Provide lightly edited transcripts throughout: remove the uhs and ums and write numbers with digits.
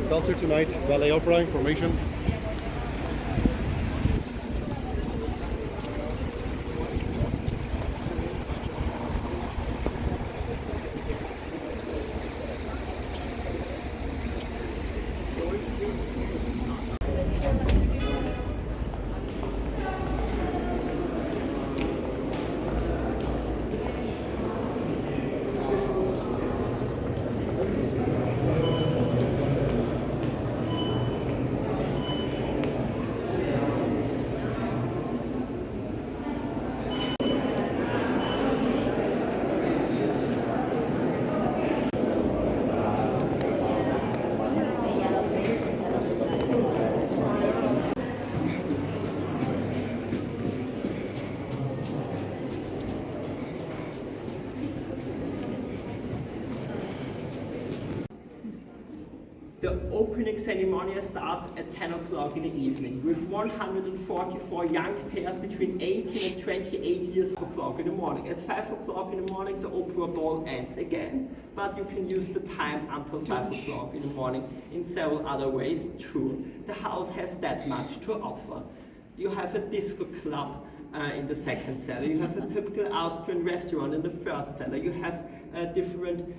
concert tonight, ballet opera information. The opening ceremony starts at 10 o'clock in the evening with 144 young pairs between 18 and 28 years o'clock in the morning. At 5 o'clock in the morning the opera ball ends again, but you can use the time until 5 o'clock in the morning in several other ways too. The house has that much to offer. You have a disco club in the second cellar, you have a typical Austrian restaurant in the first cellar, you have different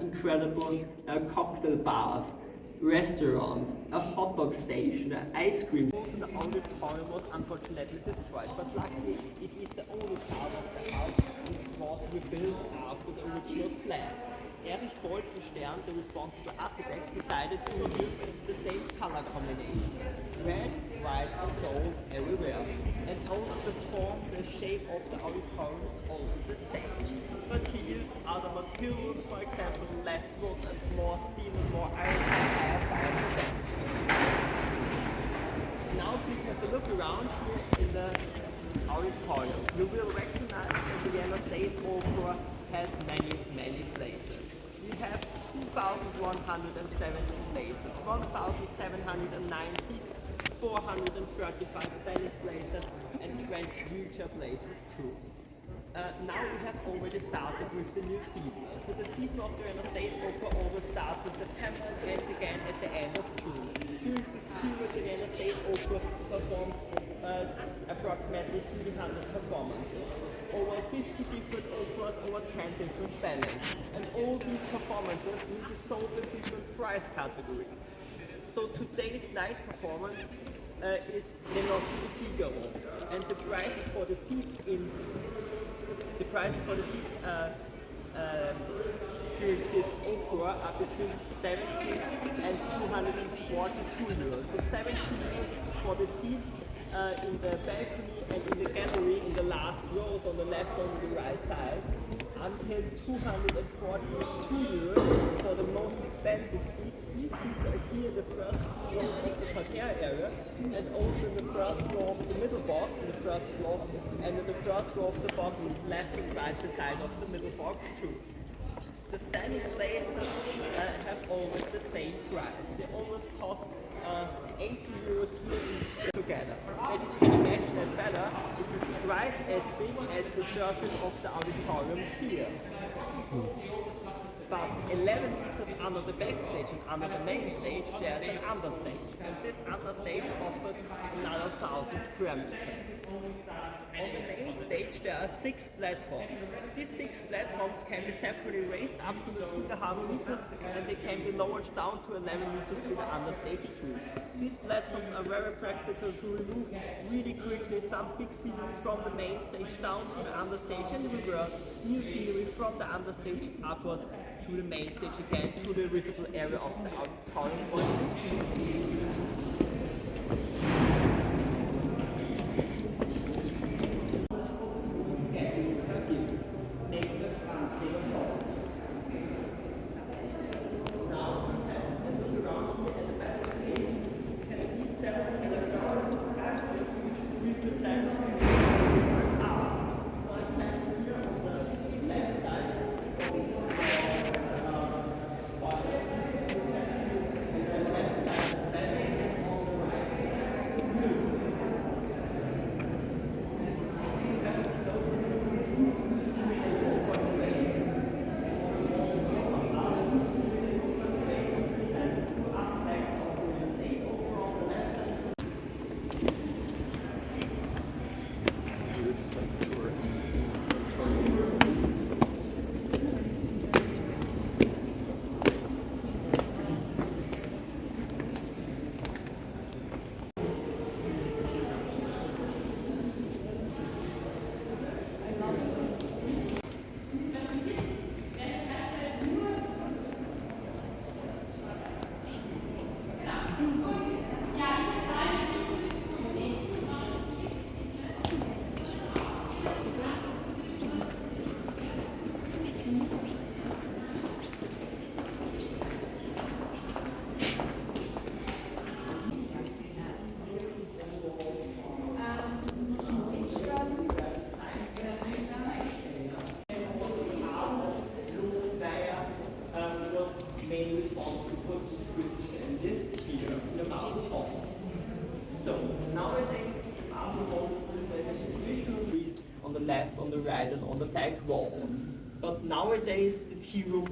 incredible cocktail bars, restaurants, a hot dog station, ice cream. The auditorium was unfortunately destroyed, but luckily it is the only part of the house which was rebuilt after the original plans. Erich Boltenstern, the responsible architect, decided to use the same color combination, red, white and gold everywhere, and also the form, the shape of the auditorium is also the same. But he used other materials, for example less wood and more steel and more iron for higher fire protection. Now please have a look around here in the auditorium. You will recognize that the Vienna State Opera has many places. We have 2,170 places, 1,709 seats, 435 standing places and 20 wheelchair places too. Now we have already started with the new season. So the season of the Vienna State Opera always starts in September and ends again at the end of June. During this period the Vienna State Opera performs approximately 300 performances. Over 50 different operas, over 10 different ballets. And all these performances will be sold in different price categories. So today's night performance is Le Notte di Figaro, and the prices for the seats during this opera are between 70 and 242 euros. So 70 euros for the seats in the balcony and in the gallery in the last rows on the left and the right side, until 242 euros for the most expensive seats. These seats are here in the first row of the parterre area, and also in the first row of the middle box, in the first floor, and in the first row of the box is left and right beside of the middle box too. The standing places have always the same price. They always cost 80 euros here together. And you can imagine it better because the price as big as the surface of the auditorium here. But 11 meters under the backstage and under the main stage there's an understage, and this understage offers another 1,000 square meters. On the main stage there are 6 platforms. These 6 platforms can be separately raised up to 2.5 meters and they can be lowered down to 11 meters to the understage too. These platforms are very practical to remove really quickly some big scenery from the main stage down to the understage and reverse new scenery from the understage upwards to the main stage again to the visible area of the auditorium. Was mainly responsible for this and this here in the mountain hall. So nowadays, our walls is an individual trees on the left, on the right, and on the back wall. But nowadays, the tea room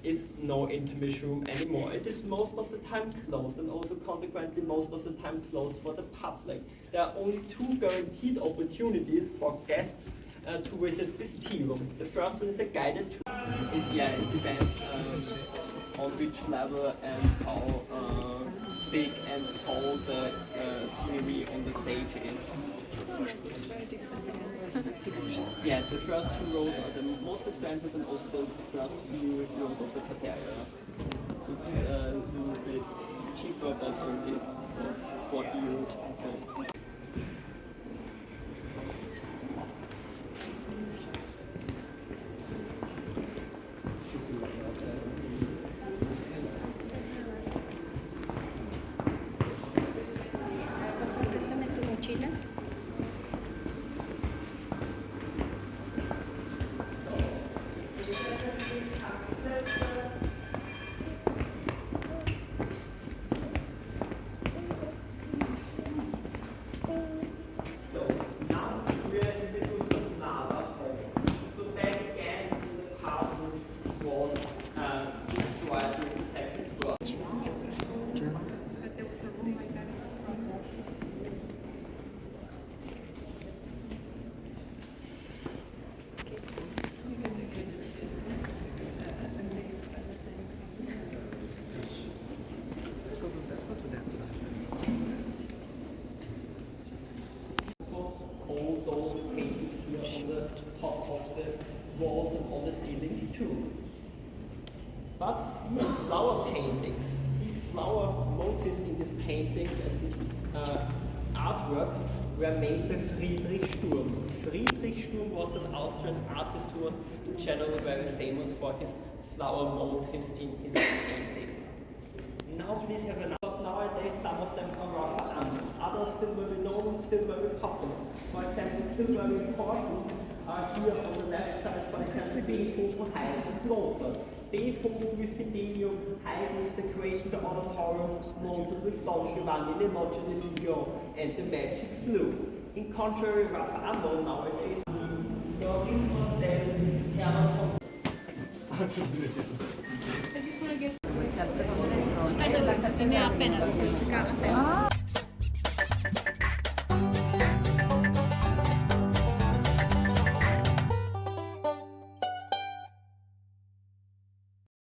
is no intermission room anymore. It is most of the time closed, and also consequently most of the time closed for the public. There are only two guaranteed opportunities for guests to visit this tea room. The first one is a guided tour. It depends on which level and how big and tall the scenery on the stage is. Yeah, the first two rows are the most expensive and also the first few rows of the parterre. So these are a little bit cheaper, but 40 euros. So. Chile. All those paintings here on the top of the walls and on the ceiling too. But these flower paintings, these flower motifs in these paintings and these artworks were made by Friedrich Sturm. Friedrich Sturm was an Austrian artist who was in general very famous for his flower motifs in his paintings. Now please have a look. Nowadays some of them are rather unknown. Others still very known and still very popular. For example, still very important are here on the left side, for example, Beethoven, Haydn, and Mozart. Beethoven with Fidelio, Haydn with the Creation, the Auditorium, Mozart with Don Giovanni, Le Noche di Figaro, and the Magic Flute. In contrary, rather unknown nowadays, Joachim Marcel, Hermann von I just want to get... Ne ha appena